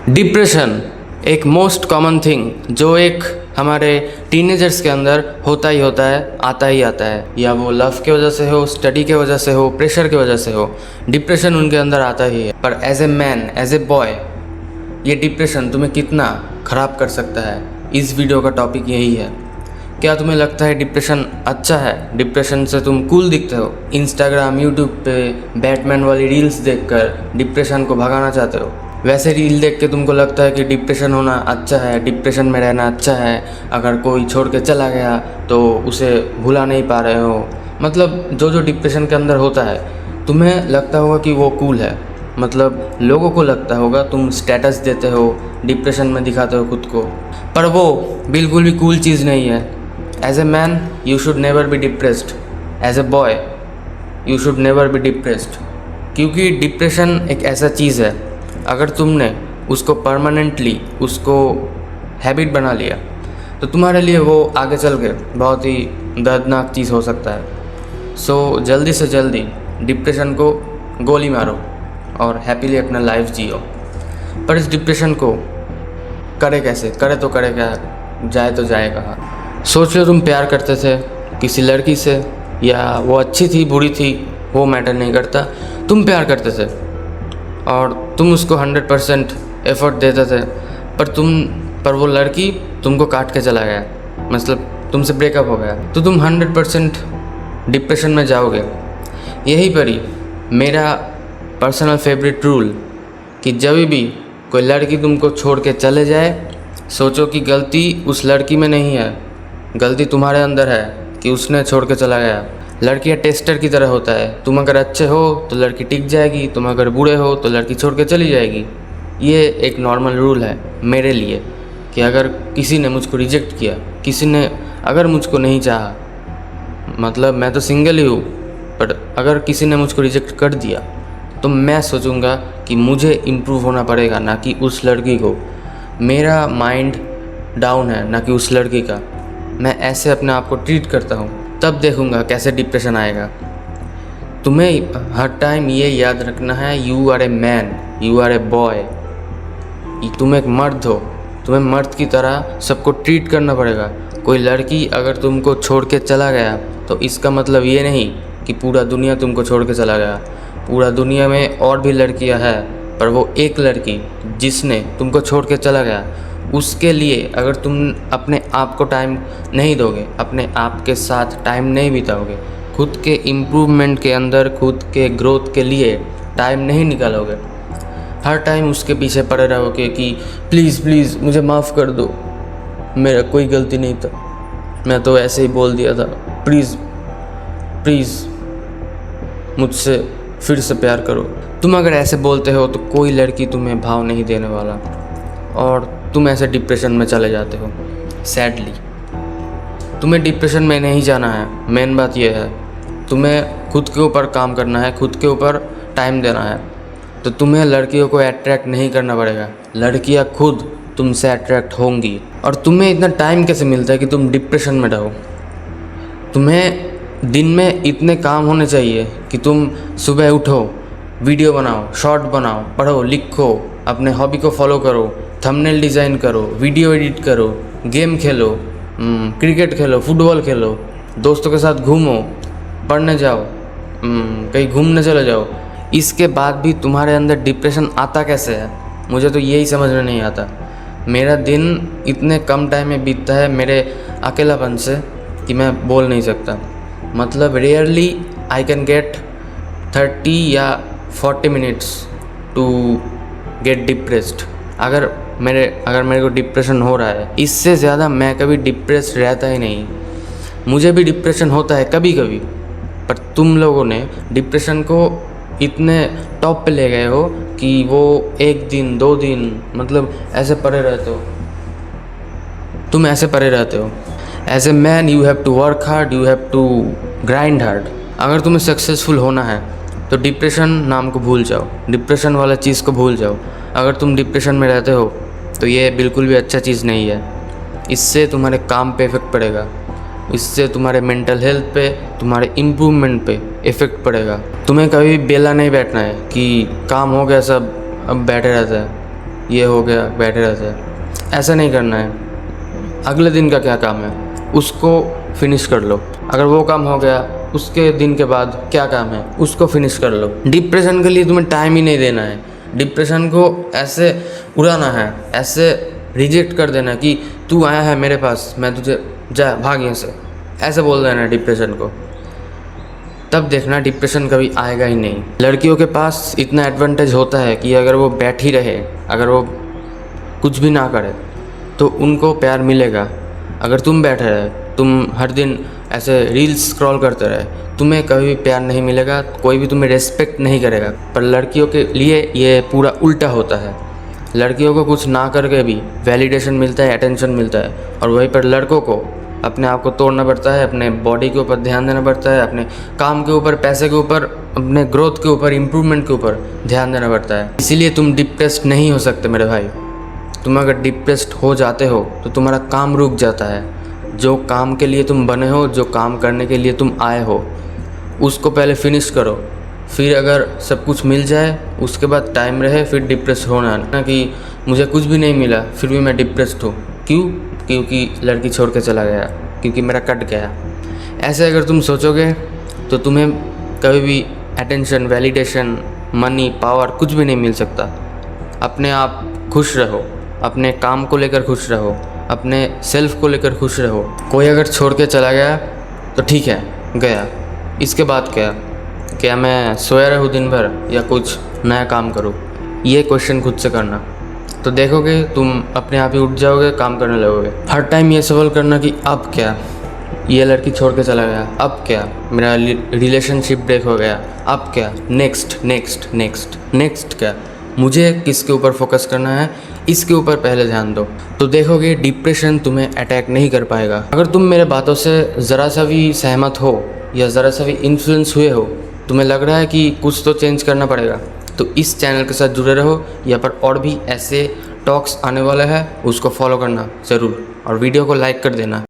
Depression एक most common thing जो एक हमारे टीनेजर्स के अंदर होता ही होता है, आता ही आता है, या वो लव के वजह से हो, स्टडी के वजह से हो, प्रेशर के वजह से हो, डिप्रेशन उनके अंदर आता ही है। पर as a man, as a boy, ये डिप्रेशन तुम्हें कितना ख़राब कर सकता है, इस वीडियो का टॉपिक यही है। क्या तुम्हें लगता है डिप्रेशन अच्छा है? डिप्रेशन से तुम कूल दिखते हो? इंस्टाग्राम, यूट्यूब पे बैटमैन वाली रील्स देखकर डिप्रेशन को भगाना चाहते हो? वैसे रील देख के तुमको लगता है कि डिप्रेशन होना अच्छा है, डिप्रेशन में रहना अच्छा है, अगर कोई छोड़ के चला गया तो उसे भुला नहीं पा रहे हो। मतलब जो जो डिप्रेशन के अंदर होता है तुम्हें लगता होगा कि वो कूल है। मतलब लोगों को लगता होगा तुम स्टेटस देते हो, डिप्रेशन में दिखाते हो खुद को, पर वो बिल्कुल भी कूल चीज़ नहीं है। As a man you should never be depressed, as a boy you should never be depressed, क्योंकि डिप्रेशन एक ऐसा चीज़ है, अगर तुमने उसको परमानेंटली उसको हैबिट बना लिया तो तुम्हारे लिए वो आगे चल के बहुत ही दर्दनाक चीज़ हो सकता है। सो जल्दी से जल्दी डिप्रेशन को गोली मारो और हैप्पीली अपना लाइफ जियो। पर इस डिप्रेशन को करे कैसे? करे तो करे क्या, जाए तो जाए कहाँ? सोच लो तुम प्यार करते थे किसी लड़की से, या वो अच्छी थी बुरी थी वो मैटर नहीं करता, तुम प्यार करते थे और तुम उसको 100% एफर्ट देते थे, पर वो लड़की तुमको काट के चला गया, मतलब तुमसे ब्रेकअप हो गया, तो तुम 100% डिप्रेशन में जाओगे। यही पर ही मेरा पर्सनल फेवरेट रूल कि जब भी कोई लड़की तुमको छोड़ के चले जाए, सोचो कि गलती उस लड़की में नहीं है, गलती तुम्हारे अंदर है कि उसने छोड़ के चला गया। लड़कियाँ टेस्टर की तरह होता है, तुम अगर अच्छे हो तो लड़की टिक जाएगी, तुम अगर बुरे हो तो लड़की छोड़ के चली जाएगी। ये एक नॉर्मल रूल है मेरे लिए कि अगर किसी ने मुझको रिजेक्ट किया, किसी ने अगर मुझको नहीं चाहा, मतलब मैं तो सिंगल ही हूँ, पर अगर किसी ने मुझको रिजेक्ट कर दिया तो मैं सोचूंगा कि मुझे इम्प्रूव होना पड़ेगा, ना कि उस लड़की को। मेरा माइंड डाउन है ना कि उस लड़की का। मैं ऐसे अपने आप को ट्रीट करता हूँ, तब देखूंगा कैसे डिप्रेशन आएगा। तुम्हें हर टाइम ये याद रखना है, you are a man, you are a boy, तुम एक मर्द हो, तुम्हें मर्द की तरह सबको ट्रीट करना पड़ेगा। कोई लड़की अगर तुमको छोड़ के चला गया तो इसका मतलब ये नहीं कि पूरा दुनिया तुमको छोड़ के चला गया। पूरा दुनिया में और भी लड़कियां हैं, पर वो एक लड़की जिसने तुमको छोड़ के चला गया, उसके लिए अगर तुम अपने आप को टाइम नहीं दोगे, अपने आप के साथ टाइम नहीं बिताओगे, खुद के इम्प्रूवमेंट के अंदर, खुद के ग्रोथ के लिए टाइम नहीं निकालोगे, हर टाइम उसके पीछे पड़े रहोगे कि प्लीज़ प्लीज़ मुझे माफ़ कर दो, मेरा कोई गलती नहीं था, मैं तो ऐसे ही बोल दिया था, प्लीज़ प्लीज़ मुझसे फिर से प्यार करो। तुम अगर ऐसे बोलते हो तो कोई लड़की तुम्हें भाव नहीं देने वाला और तुम ऐसे डिप्रेशन में चले जाते हो। सैडली तुम्हें डिप्रेशन में नहीं जाना है। मेन बात यह है, तुम्हें खुद के ऊपर काम करना है, खुद के ऊपर टाइम देना है। तो तुम्हें लड़कियों को अट्रैक्ट नहीं करना पड़ेगा, लड़कियां खुद तुमसे अट्रैक्ट होंगी। और तुम्हें इतना टाइम कैसे मिलता है कि तुम डिप्रेशन में रहो? तुम्हें दिन में इतने काम होने चाहिए कि तुम सुबह उठो, वीडियो बनाओ, शॉर्ट बनाओ, पढ़ो, लिखो, अपने हॉबी को फॉलो करो, थंबनेल डिज़ाइन करो, वीडियो एडिट करो, गेम खेलो, क्रिकेट खेलो, फुटबॉल खेलो, दोस्तों के साथ घूमो, पढ़ने जाओ, कहीं घूमने चले जाओ। इसके बाद भी तुम्हारे अंदर डिप्रेशन आता कैसे है? मुझे तो यही समझ में नहीं आता। मेरा दिन इतने कम टाइम में बीतता है मेरे अकेलापन से कि मैं बोल नहीं सकता। मतलब रेयरली आई कैन गेट 30 या 40 मिनट्स टू गेट डिप्रेस्ड। अगर मेरे को डिप्रेशन हो रहा है, इससे ज़्यादा मैं कभी डिप्रेस्ड रहता ही नहीं। मुझे भी डिप्रेशन होता है कभी कभी, पर तुम लोगों ने डिप्रेशन को इतने टॉप पे ले गए हो कि वो 1 दिन 2 दिन मतलब ऐसे पड़े रहते हो। तुम ऐसे पड़े रहते हो। As a man you have to work hard, you have to grind hard. अगर तुम्हें सक्सेसफुल होना है तो डिप्रेशन नाम को भूल जाओ, डिप्रेशन वाला चीज़ को भूल जाओ। अगर तुम डिप्रेशन में रहते हो तो ये बिल्कुल भी अच्छा चीज़ नहीं है। इससे तुम्हारे काम पे इफ़ेक्ट पड़ेगा, इससे तुम्हारे मेंटल हेल्थ पे, तुम्हारे इम्प्रूवमेंट पे इफ़ेक्ट पड़ेगा। तुम्हें कभी बेला नहीं बैठना है कि काम हो गया सब अब बैठे रहते हैं। ये हो गया, बैठे रहते हैं। ऐसा नहीं करना है। अगले दिन का क्या काम है उसको फिनिश कर लो। अगर वो काम हो गया, उसके दिन के बाद क्या काम है उसको फिनिश कर लो। डिप्रेशन के लिए तुम्हें टाइम ही नहीं देना है। डिप्रेशन को ऐसे उड़ाना है, ऐसे रिजेक्ट कर देना कि तू आया है मेरे पास, मैं तुझे जा भाग यहाँ से, ऐसे बोल देना डिप्रेशन को। तब देखना डिप्रेशन कभी आएगा ही नहीं। लड़कियों के पास इतना एडवांटेज होता है कि अगर वो बैठी रहे, अगर वो कुछ भी ना करे तो उनको प्यार मिलेगा। अगर तुम बैठे रहे, तुम हर दिन ऐसे रील्स स्क्रॉल करते रहे, तुम्हें कभी भी प्यार नहीं मिलेगा, कोई भी तुम्हें रेस्पेक्ट नहीं करेगा। पर लड़कियों के लिए ये पूरा उल्टा होता है। लड़कियों को कुछ ना करके भी वैलिडेशन मिलता है, अटेंशन मिलता है, और वहीं पर लड़कों को अपने आप को तोड़ना पड़ता है, अपने बॉडी के ऊपर ध्यान देना पड़ता है, अपने काम के ऊपर, पैसे के ऊपर, अपने ग्रोथ के ऊपर, इम्प्रूवमेंट के ऊपर ध्यान देना पड़ता है। इसीलिए तुम डिप्रेस्ड नहीं हो सकते मेरे भाई। तुम अगर डिप्रेस्ड हो जाते हो तो तुम्हारा काम रुक जाता है। जो काम के लिए तुम बने हो, जो काम करने के लिए तुम आए हो, उसको पहले फिनिश करो। फिर अगर सब कुछ मिल जाए उसके बाद टाइम रहे फिर डिप्रेस होना ना कि मुझे कुछ भी नहीं मिला फिर भी मैं डिप्रेस्ड हूँ। क्यों? क्योंकि लड़की छोड़ के चला गया, क्योंकि मेरा कट गया। ऐसे अगर तुम सोचोगे तो तुम्हें कभी भी अटेंशन, वैलिडेशन, मनी, पावर कुछ भी नहीं मिल सकता। अपने आप खुश रहो, अपने काम को लेकर खुश रहो, अपने सेल्फ को लेकर खुश रहो। कोई अगर छोड़ के चला गया तो ठीक है, गया, इसके बाद क्या मैं सोया रहूँ दिन भर या कुछ नया काम करूँ? ये क्वेश्चन खुद से करना, तो देखोगे तुम अपने आप ही उठ जाओगे, काम करने लगोगे। हर टाइम ये सवाल करना कि अब क्या, ये लड़की छोड़ के चला गया, अब क्या, मेरा रिलेशनशिप ब्रेक हो गया, अब क्या, नेक्स्ट नेक्स्ट नेक्स्ट नेक्स्ट क्या, मुझे किसके ऊपर फोकस करना है, इसके ऊपर पहले ध्यान दो। तो देखोगे डिप्रेशन तुम्हें अटैक नहीं कर पाएगा। अगर तुम मेरे बातों से ज़रा सा भी सहमत हो या ज़रा सा भी इन्फ्लुएंस हुए हो, तुम्हें लग रहा है कि कुछ तो चेंज करना पड़ेगा, तो इस चैनल के साथ जुड़े रहो। यहाँ पर और भी ऐसे टॉक्स आने वाले हैं, उसको फॉलो करना ज़रूर, और वीडियो को लाइक कर देना।